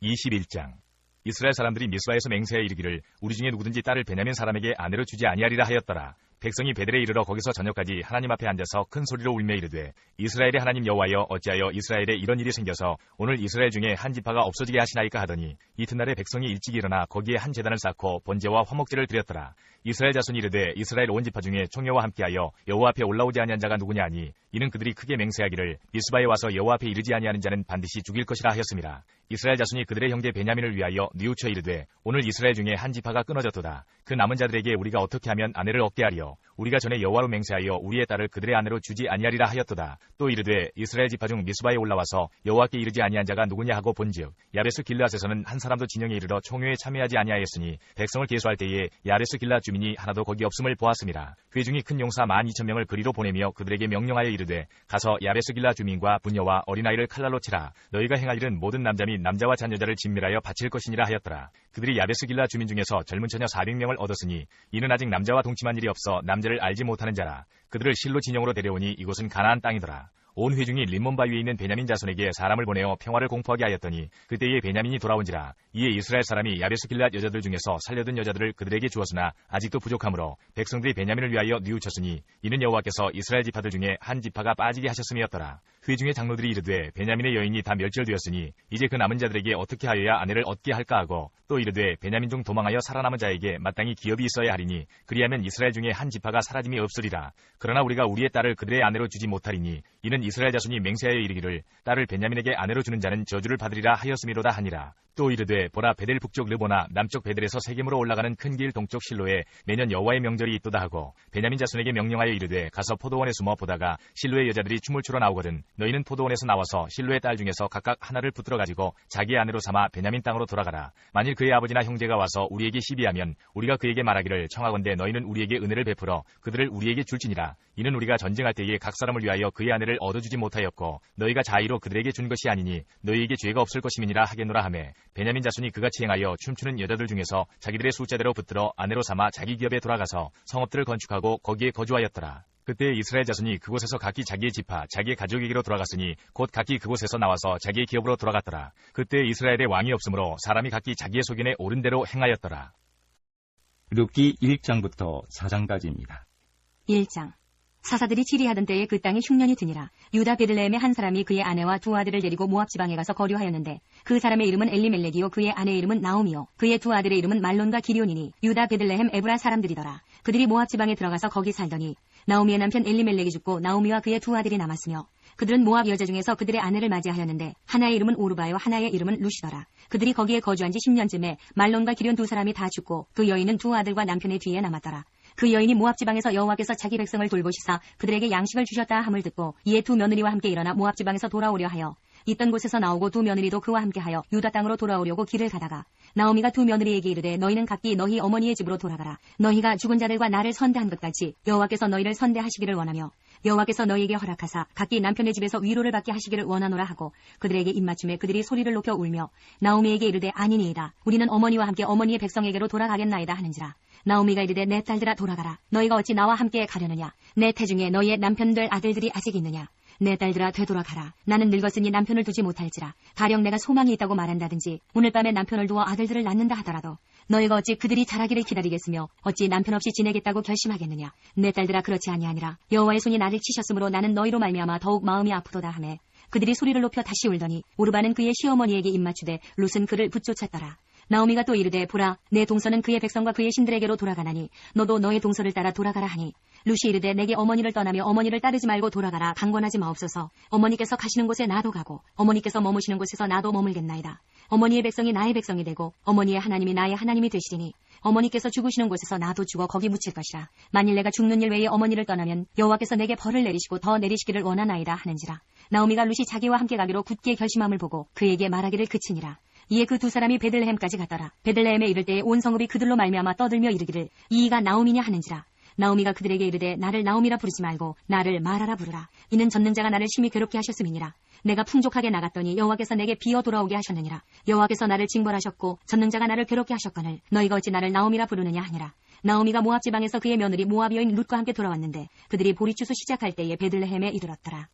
21장 이스라엘 사람들이 미스바에서 맹세하여 이르기를 우리 중에 누구든지 딸을 베냐민 사람에게 아내로 주지 아니하리라 하였더라. 백성이 베델에 이르러 거기서 저녁까지 하나님 앞에 앉아서 큰 소리로 울며 이르되 이스라엘의 하나님 여호와여 어찌하여 이스라엘에 이런 일이 생겨서 오늘 이스라엘 중에 한 지파가 없어지게 하시나이까 하더니 이튿날에 백성이 일찍 일어나 거기에 한 제단을 쌓고 번제와 화목제를 드렸더라. 이스라엘 자손이 이르되 이스라엘 온 지파 중에 총회와 함께하여 여호와 앞에 올라오지 아니한 자가 누구냐 하니 이는 그들이 크게 맹세하기를 미스바에 와서 여호와 앞에 이르지 아니하는 자는 반드시 죽일 것이라 하였습니다. 이스라엘 자손이 그들의 형제 베냐민을 위하여 뉘우쳐 이르되 오늘 이스라엘 중에 한 지파가 끊어졌도다. 그 남은 자들에게 우리가 어떻게 하면 아내를 얻게 하리요. 우리가 전에 여호와로 맹세하여 우리의 딸을 그들의 아내로 주지 아니하리라 하였도다. 또 이르되 이스라엘 지파 중 미스바에 올라와서 여호와께 이르지 아니한 자가 누구냐 하고 본즉 야베스 길앗에서는 한 사람도 진영에 이르러 총회에 참여하지 아니하였으니 백성을 계수할 때에 야베스 길앗 주민이 하나도 거기 없음을 보았습니다. 회중이 큰 용사 12,000명을 그리로 보내며 그들에게 명령하여 이르되 가서 야베스 길앗 주민과 부녀와 어린아이를 칼날로 치라. 너희가 행할 일은 모든 남자 및 남자와 자녀자를 진멸하여 바칠 것이니라 하였더라. 그들이 야베스 길앗 주민 중에서 젊은 처녀 400명을 얻었으니 이는 아직 남자와 동침한 일이 없어 남자를 알지 못하는 자라. 그들을 실로 진영으로 데려오니 이곳은 가나안 땅이더라. 온 회중이 림몬 바위에 있는 베냐민 자손에게 사람을 보내어 평화를 공포하게 하였더니 그때에 베냐민이 돌아온지라. 이에 이스라엘 사람이 야베스 길앗 여자들 중에서 살려둔 여자들을 그들에게 주었으나 아직도 부족하므로 백성들이 베냐민을 위하여 뉘우쳤으니 이는 여호와께서 이스라엘 지파들 중에 한 지파가 빠지게 하셨음이었더라. 회중의 장로들이 이르되 베냐민의 여인이 다 멸절되었으니 이제 그 남은 자들에게 어떻게 하여야 아내를 얻게 할까 하고 또 이르되 베냐민 중 도망하여 살아남은 자에게 마땅히 기업이 있어야 하리니 그리하면 이스라엘 중에 한 지파가 사라짐이 없으리라. 그러나 우리가 우리의 딸을 그들의 아내로 주지 못하리니 이는 이스라엘 자손이 맹세하여 이르기를 딸을 베냐민에게 아내로 주는 자는 저주를 받으리라 하였음이로다 하니라. 또 이르되 보라 베델 북쪽 르보나 남쪽 베델에서 세겜으로 올라가는 큰 길 동쪽 실로에 매년 여호와의 명절이 있도다 하고 베냐민 자손에게 명령하여 이르되 가서 포도원에 숨어 보다가 실로의 여자들이 춤을 추러 나오거든 너희는 포도원에서 나와서 실로의 딸 중에서 각각 하나를 붙들어 가지고 자기의 아내로 삼아 베냐민 땅으로 돌아가라. 만일 그의 아버지나 형제가 와서 우리에게 시비하면 우리가 그에게 말하기를 청하건대 너희는 우리에게 은혜를 베풀어 그들을 우리에게 줄지니라. 이는 우리가 전쟁할 때에 각 사람을 위하여 그의 아내를 얻어주지 못하였고 너희가 자의로 그들에게 준 것이 아니니 너희에게 죄가 없을 것임이니라 하겠노라 하매 베냐민 자손이 그같이 행하여 춤추는 여자들 중에서 자기들의 숫자대로 붙들어 아내로 삼아 자기 기업에 돌아가서 성읍들을 건축하고 거기에 거주하였더라. 그때 이스라엘 자손이 그곳에서 각기 자기의 지파 자기의 가족에게로 돌아갔으니 곧 각기 그곳에서 나와서 자기의 기업으로 돌아갔더라. 그때 이스라엘에 왕이 없으므로 사람이 각기 자기의 소견에 옳은 대로 행하였더라.
룻기 1장부터 4장까지입니다.
1장. 사사들이 치리하던 때에 그 땅에 흉년이 드니라. 유다 베들레헴의 한 사람이 그의 아내와 두 아들을 데리고 모압 지방에 가서 거류하였는데 그 사람의 이름은 엘리멜렉이요 그의 아내의 이름은 나오미요 그의 두 아들의 이름은 말론과 기리온이니 유다 베들레헴 에브라 사람들이더라. 그들이 모압 지방에 들어가서 거기 살더니 나오미의 남편 엘리멜렉이 죽고 나오미와 그의 두 아들이 남았으며 그들은 모압 여자 중에서 그들의 아내를 맞이하였는데 하나의 이름은 오르바요 하나의 이름은 루시더라. 그들이 거기에 거주한 지 10년쯤에 말론과 기리온 두 사람이 다 죽고 그 여인은 두 아들과 남편의 뒤에 남았더라. 그 여인이 모압 지방에서 여호와께서 자기 백성을 돌보시사 그들에게 양식을 주셨다 함을 듣고 이에 두 며느리와 함께 일어나 모압 지방에서 돌아오려 하여 있던 곳에서 나오고 두 며느리도 그와 함께하여 유다 땅으로 돌아오려고 길을 가다가 나오미가 두 며느리에게 이르되 너희는 각기 너희 어머니의 집으로 돌아가라. 너희가 죽은 자들과 나를 선대한 것 같이 여호와께서 너희를 선대하시기를 원하며 여호와께서 너희에게 허락하사 각기 남편의 집에서 위로를 받게 하시기를 원하노라 하고 그들에게 입맞춤에 그들이 소리를 높여 울며 나오미에게 이르되 아니니이다. 우리는 어머니와 함께 어머니의 백성에게로 돌아가겠나이다 하는지라. 나오미가 이르되 내 딸들아 돌아가라. 너희가 어찌 나와 함께 가려느냐. 내 태중에 너희의 남편들 아들들이 아직 있느냐. 내 딸들아 되돌아가라. 나는 늙었으니 남편을 두지 못할지라. 가령 내가 소망이 있다고 말한다든지 오늘 밤에 남편을 두어 아들들을 낳는다 하더라도 너희가 어찌 그들이 자라기를 기다리겠으며 어찌 남편 없이 지내겠다고 결심하겠느냐. 내 딸들아 그렇지 아니하니라. 여호와의 손이 나를 치셨으므로 나는 너희로 말미암아 더욱 마음이 아프도다 하매 그들이 소리를 높여 다시 울더니 오르바는 그의 시어머니에게 입맞추되 룻은 그를 붙쫓았더라. 나오미가 또 이르되 보라 내 동서는 그의 백성과 그의 신들에게로 돌아가나니 너도 너의 동서를 따라 돌아가라 하니 룻이 이르되 내게 어머니를 떠나며 어머니를 따르지 말고 돌아가라. 강권하지 마옵소서. 어머니께서 가시는 곳에 나도 가고 어머니께서 머무시는 곳에서 나도 머물겠나이다. 어머니의 백성이 나의 백성이 되고 어머니의 하나님이 나의 하나님이 되시리니 어머니께서 죽으시는 곳에서 나도 죽어 거기 묻힐 것이라. 만일 내가 죽는 일 외에 어머니를 떠나면 여호와께서 내게 벌을 내리시고 더 내리시기를 원하나이다 하는지라. 나오미가 룻이 자기와 함께 가기로 굳게 결심함을 보고 그에게 말하기를 그치니라. 이에 그 두 사람이 베들레헴까지 갔더라. 베들레헴에 이를 때에 온 성읍이 그들로 말미암아 떠들며 이르기를 이가 나오미냐 하는지라. 나오미가 그들에게 이르되 나를 나오미라 부르지 말고 나를 마라라 부르라. 이는 전능자가 나를 심히 괴롭게 하셨음이니라. 내가 풍족하게 나갔더니 여호와께서 내게 비어 돌아오게 하셨느니라. 여호와께서 나를 징벌하셨고 전능자가 나를 괴롭게 하셨거늘 너희가 어찌 나를 나오미라 부르느냐 하니라. 나오미가 모압 지방에서 그의 며느리 모압 여인 룻과 함께 돌아왔는데 그들이 보리추수 시작할 때에 베들레헴에 이르렀더라.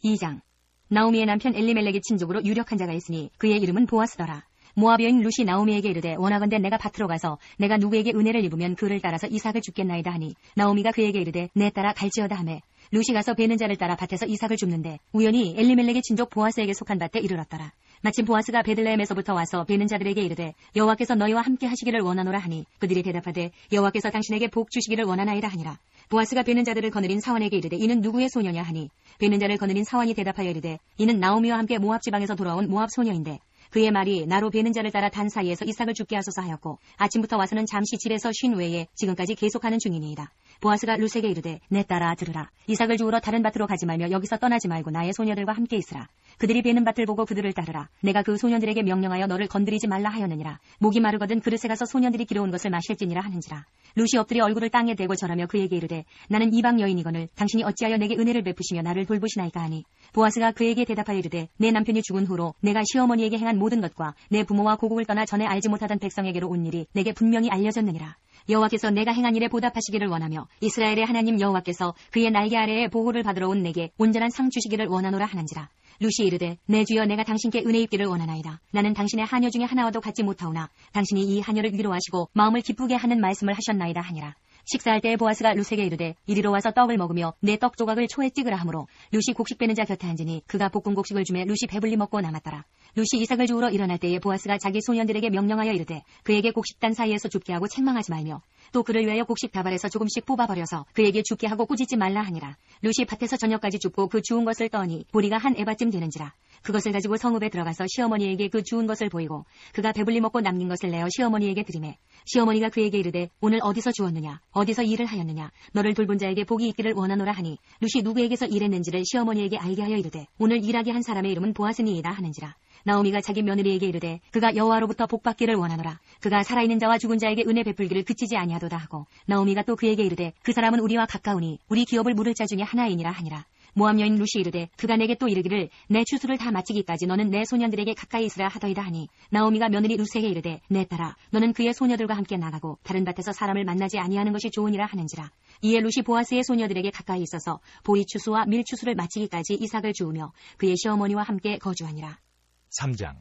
2장. 나오미의 남편 엘리멜렉의 친족으로 유력한 자가 있으니 그의 이름은 보아스더라. 모압 여인 룻이 나오미에게 이르되 원하건대 내가 밭으로 가서 내가 누구에게 은혜를 입으면 그를 따라서 이삭을 줍겠나이다 하니 나오미가 그에게 이르되 내 따라 갈지어다 하매 룻이 가서 베는 자를 따라 밭에서 이삭을 줍는데 우연히 엘리멜렉의 친족 보아스에게 속한 밭에 이르렀더라. 마침 보아스가 베들레헴에서부터 와서 베는 자들에게 이르되 여호와께서 너희와 함께 하시기를 원하노라 하니 그들이 대답하되 여호와께서 당신에게 복 주시기를 원하나이다 하니라. 보아스가 베는 자들을 거느린 사환에게 이르되 이는 누구의 소녀냐 하니 베는 자를 거느린 사환이 대답하여 이르되 이는 나오미와 함께 모압 지방에서 돌아온 모압 소녀인데 그의 말이 나로 베는 자를 따라 단 사이에서 이삭을 줍게 하소서 하였고 아침부터 와서는 잠시 집에서 쉰 외에 지금까지 계속하는 중이니이다. 보아스가 룻에게 이르되 내 따라 들으라. 이삭을 주우러 다른 밭으로 가지 말며 여기서 떠나지 말고 나의 소녀들과 함께 있으라. 그들이 베는 밭을 보고 그들을 따르라. 내가 그 소년들에게 명령하여 너를 건드리지 말라 하였느니라. 목이 마르거든 그릇에 가서 소년들이 길어온 것을 마실지니라 하는지라. 룻이 엎드려 얼굴을 땅에 대고 절하며 그에게 이르되 나는 이방 여인이거늘 당신이 어찌하여 내게 은혜를 베푸시며 나를 돌보시나이까 하니 보아스가 그에게 대답하여 이르되 내 남편이 죽은 후로 내가 시어머니에게 행한 모든 것과 내 부모와 고국을 떠나 전에 알지 못하던 백성에게로 온 일이 내게 분명히 알려졌느니라. 여호와께서 내가 행한 일에 보답하시기를 원하며 이스라엘의 하나님 여호와께서 그의 날개 아래에 보호를 받으러 온 내게 온전한 상 주시기를 원하노라 하는지라. 룻이 이르되 내 주여 내가 당신께 은혜 입기를 원하나이다. 나는 당신의 하녀 중에 하나와도 같지 못하오나 당신이 이 하녀를 위로하시고 마음을 기쁘게 하는 말씀을 하셨나이다 하니라. 식사할 때에 보아스가 룻에게 이르되 이리로 와서 떡을 먹으며 내 떡 조각을 초에 찍으라 하므로 룻이 곡식 빼는 자 곁에 앉으니 그가 볶은 곡식을 주매 룻이 배불리 먹고 남았더라. 룻이 이삭을 주우러 일어날 때에 보아스가 자기 소년들에게 명령하여 이르되 그에게 곡식단 사이에서 줍게 하고 책망하지 말며 또 그를 위하여 곡식 다발에서 조금씩 뽑아버려서 그에게 줍게 하고 꾸짖지 말라 하니라. 룻이 밭에서 저녁까지 줍고 그 주운 것을 떠니 보리가 한 에바쯤 되는지라. 그것을 가지고 성읍에 들어가서 시어머니에게 그 주운 것을 보이고 그가 배불리 먹고 남긴 것을 내어 시어머니에게 드리매 시어머니가 그에게 이르되 오늘 어디서 주었느냐 어디서 일을 하였느냐 너를 돌본 자에게 복이 있기를 원하노라 하니 룻이 누구에게서 일했는지를 시어머니에게 알게 하여 이르되 오늘 일하게 한 사람의 이름은 보아스니이다 하는지라. 나오미가 자기 며느리에게 이르되 그가 여호와로부터 복받기를 원하노라. 그가 살아있는 자와 죽은 자에게 은혜 베풀기를 그치지 아니하도다 하고 나오미가 또 그에게 이르되 그 사람은 우리와 가까우니 우리 기업을 물을 자 중에 하나이니라 하니라. 모압 여인 룻이 이르되 그가 내게 또 이르기를 내 추수를 다 마치기까지 너는 내 소년들에게 가까이 있으라 하더이다 하니 나오미가 며느리 룻에게 이르되 내 딸아 너는 그의 소녀들과 함께 나가고 다른 밭에서 사람을 만나지 아니하는 것이 좋으니라 하는지라. 이에 룻이 보아스의 소녀들에게 가까이 있어서 보리 추수와 밀 추수를 마치기까지 이삭을 주우며 그의 시어머니와 함께 거주하니라.
3장.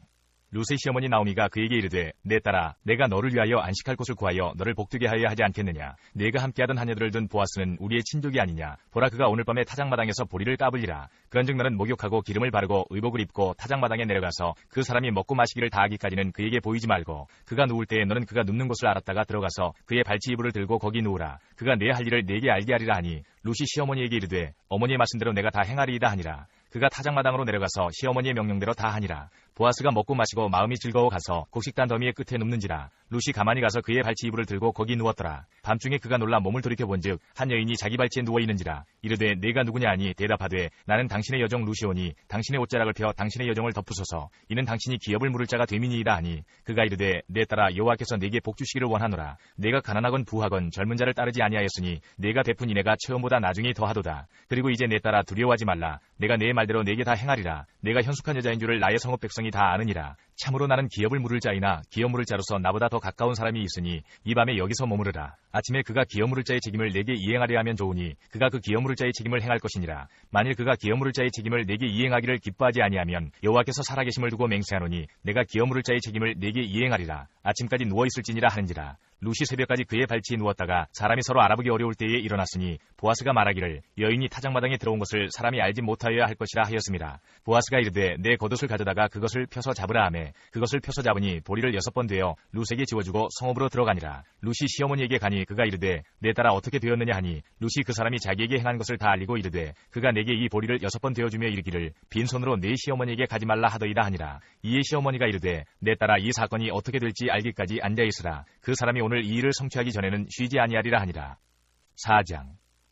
룻의 시어머니 나오미가 그에게 이르되 내 딸아 내가 너를 위하여 안식할 곳을 구하여 너를 복되게 하여야 하지 않겠느냐. 네가 함께하던 하녀들을 둔 보아스는 우리의 친족이 아니냐. 보라 그가 오늘 밤에 타작마당에서 보리를 까불리라. 그런즉 너는 목욕하고 기름을 바르고 의복을 입고 타작마당에 내려가서 그 사람이 먹고 마시기를 다하기까지는 그에게 보이지 말고 그가 누울 때에 너는 그가 눕는 곳을 알았다가 들어가서 그의 발치 이불을 들고 거기 누우라. 그가 내 할 일을 네게 알게 하리라 하니 룻이 시어머니에게 이르되 어머니의 말씀대로 내가 다 행하리이다 하니라. 그가 타작마당으로 내려가서 시어머니의 명령대로 다 하니라. 보아스가 먹고 마시고 마음이 즐거워 가서 곡식단 더미의 끝에 눕는지라. 룻이 가만히 가서 그의 발치 이불을 들고 거기 누웠더라. 밤중에 그가 놀라 몸을 돌이켜본즉 한 여인이 자기 발치에 누워 있는지라. 이르되 네가 누구냐 하니 대답하되 나는 당신의 여종 룻이오니 당신의 옷자락을 펴 당신의 여종을 덮으소서. 이는 당신이 기업을 물을 자가 됨이니이다 하니 그가 이르되 내 딸아 여호와께서 네게 복 주시기를 원하노라. 내가 가난하건 부하건 젊은 자를 따르지 아니하였으니 네가 베푼 이내가 처음보다 나중에 더하도다. 그리고 이제 내 딸아 두려워하지 말라. 내가 내 말대로 네게 다 행하리라. 내가 현숙한 여자인 줄을 나의 성읍 백성이 다 아느니라. 참으로 나는 기업을 물을 자이나 기업 물을 자로서 나보다 더 가까운 사람이 있으니 이 밤에 여기서 머무르라. 아침에 그가 기업 물을 자의 책임을 내게 이행하려 하면 좋으니 그가 그 기업 물을 자의 책임을 행할 것이니라. 만일 그가 기업 물을 자의 책임을 내게 이행하기를 기뻐하지 아니하면 여호와께서 살아계심을 두고 맹세하노니 내가 기업 물을 자의 책임을 내게 이행하리라. 아침까지 누워있을지니라 하는지라. 룻이 새벽까지 그의 발치에 누웠다가 사람이 서로 알아보기 어려울 때에 일어났으니 보아스가 말하기를 여인이 타작마당에 들어온 것을 사람이 알지 못하여야 할 것이라 하였습니다. 보아스가 이르되 내 겉옷을 가져다가 그것을 펴서 잡으라 하매 그것을 펴서 잡으니 보리를 6번 되어 룻에게 지워주고 성읍으로 들어가니라. 룻이 시어머니에게 가니 그가 이르되 내 딸아 어떻게 되었느냐 하니 룻이 그 사람이 자기에게 행한 것을 다 알리고 이르되 그가 내게 이 보리를 6번 되어주며 이르기를 빈손으로 내 시어머니에게 가지 말라 하더이다 하니라. 이에 시어머니가 이르되 내 딸아 이 사건이 어떻게 될지 알기까지 앉아있으라. 그 사람이 오늘 이 일을 성취하기 전에는 쉬지 아니하리라 하니라. 4장.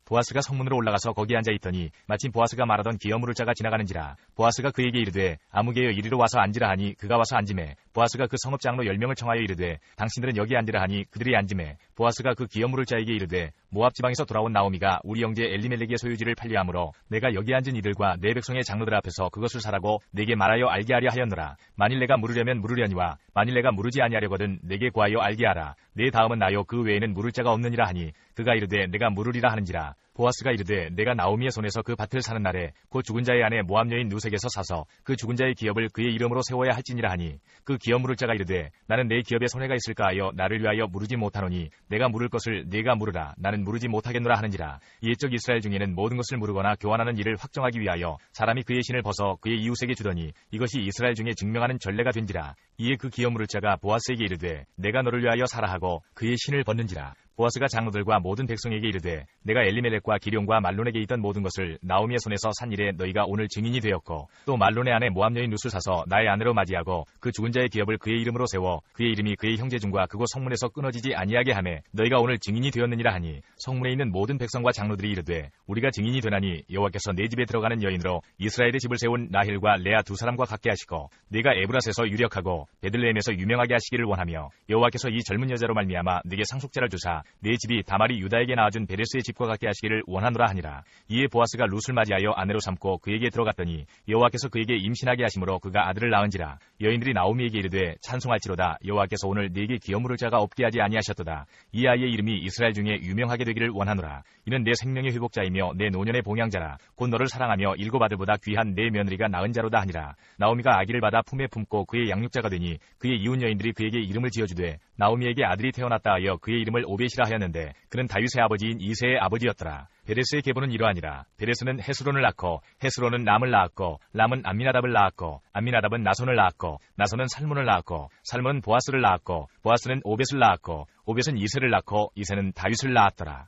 보아스가 성문으로 올라가서 거기 앉아있더니 마침 보아스가 말하던 기업 물을 자가 지나가는지라. 보아스가 그에게 이르되 아무개여 이리로 와서 앉으라 하니 그가 와서 앉으매 보아스가 그 성읍 장로 10명을 청하여 이르되 당신들은 여기 앉으라 하니 그들이 앉으매 보아스가 그 기업 물을 자에게 이르되 모압 지방에서 돌아온 나오미가 우리 형제 엘리멜렉의 소유지를 팔려하므로 내가 여기 앉은 이들과 내 백성의 장로들 앞에서 그것을 사라고 내게 말하여 알게 하려 하였노라. 만일 내가 물으려면 물으려니와 만일 내가 물으지 아니하려거든 내게 구하여 알게 하라. 내 다음은 나요 그 외에는 물을 자가 없느니라 하니 그가 이르되 내가 물으리라 하는지라. 보아스가 이르되 내가 나오미의 손에서 그 밭을 사는 날에 곧 죽은 자의 아내 모압 여인 누색에서 사서 그 죽은 자의 기업을 그의 이름으로 세워야 할지니라 하니 그 기업 물을 자가 이르되 나는 내 기업에 손해가 있을까 하여 나를 위하여 물으지 못하노니 내가 물을 것을 네가 물으라 나는 물으지 못하겠노라 하는지라. 이에적 이스라엘 중에는 모든 것을 물으거나 교환하는 일을 확정하기 위하여 사람이 그의 신을 벗어 그의 이웃에게 주더니 이것이 이스라엘 중에 증명하는 전례가 된지라. 이에 그 기업 물을 자가 보아스에게 이르되 내가 너를 위하여 사라 하고 그의 신을 벗는지라. 보아스가 장로들과 모든 백성에게 이르되 내가 엘리멜렉과 기룡과 말론에게 있던 모든 것을 나오미의 손에서 산 일에 너희가 오늘 증인이 되었고 또 말론의 아내 모압 여인 룻을 사서 나의 아내로 맞이하고 그 죽은 자의 기업을 그의 이름으로 세워 그의 이름이 그의 형제 중과 그곳 성문에서 끊어지지 아니하게 하매 너희가 오늘 증인이 되었느니라 하니 성문에 있는 모든 백성과 장로들이 이르되 우리가 증인이 되나니 여호와께서 내 집에 들어가는 여인으로 이스라엘의 집을 세운 라헬과 레아 두 사람과 같게 하시고 네가 에브라스에서 유력하고 베들레헴에서 유명하게 하시기를 원하며 여호와께서 이 젊은 여자로 말미암아 네게 상속자를 주사 내 집이 다말이 유다에게 낳아준 베레스의 집과 같게 하시기를 원하노라 하니라. 이에 보아스가 룻을 맞이하여 아내로 삼고 그에게 들어갔더니 여호와께서 그에게 임신하게 하심으로 그가 아들을 낳은지라. 여인들이 나오미에게 이르되 찬송할지로다 여호와께서 오늘 네게 기업 물을 자가 없게 하지 아니하셨도다. 이 아이의 이름이 이스라엘 중에 유명하게 되기를 원하노라. 이는 내 생명의 회복자이며 내 노년의 봉양자라. 곧 너를 사랑하며 일곱 아들보다 귀한 내 며느리가 낳은 자로다 하니라. 나오미가 아기를 받아 품에 품고 그의 양육자가 되니 그의 이웃 여인들이 그에게 이름을 지어주되 나오미에게 아들이 태어났다 하여 그의 이름을 오벳이라 하였는데 그는 다윗의 아버지인 이새의 아버지였더라. 베레스의 계보는 이러하니라. 베레스는 헤스론을 낳고 헤스론은 람을 낳았고 람은 암미나답을 낳았고 암미나답은 나손을 낳았고 나손은 살몬을 낳았고 살몬은 보아스를 낳았고 보아스는 오벳을 낳았고 오벳은 이새를 낳고 이새는 다윗을 낳았더라.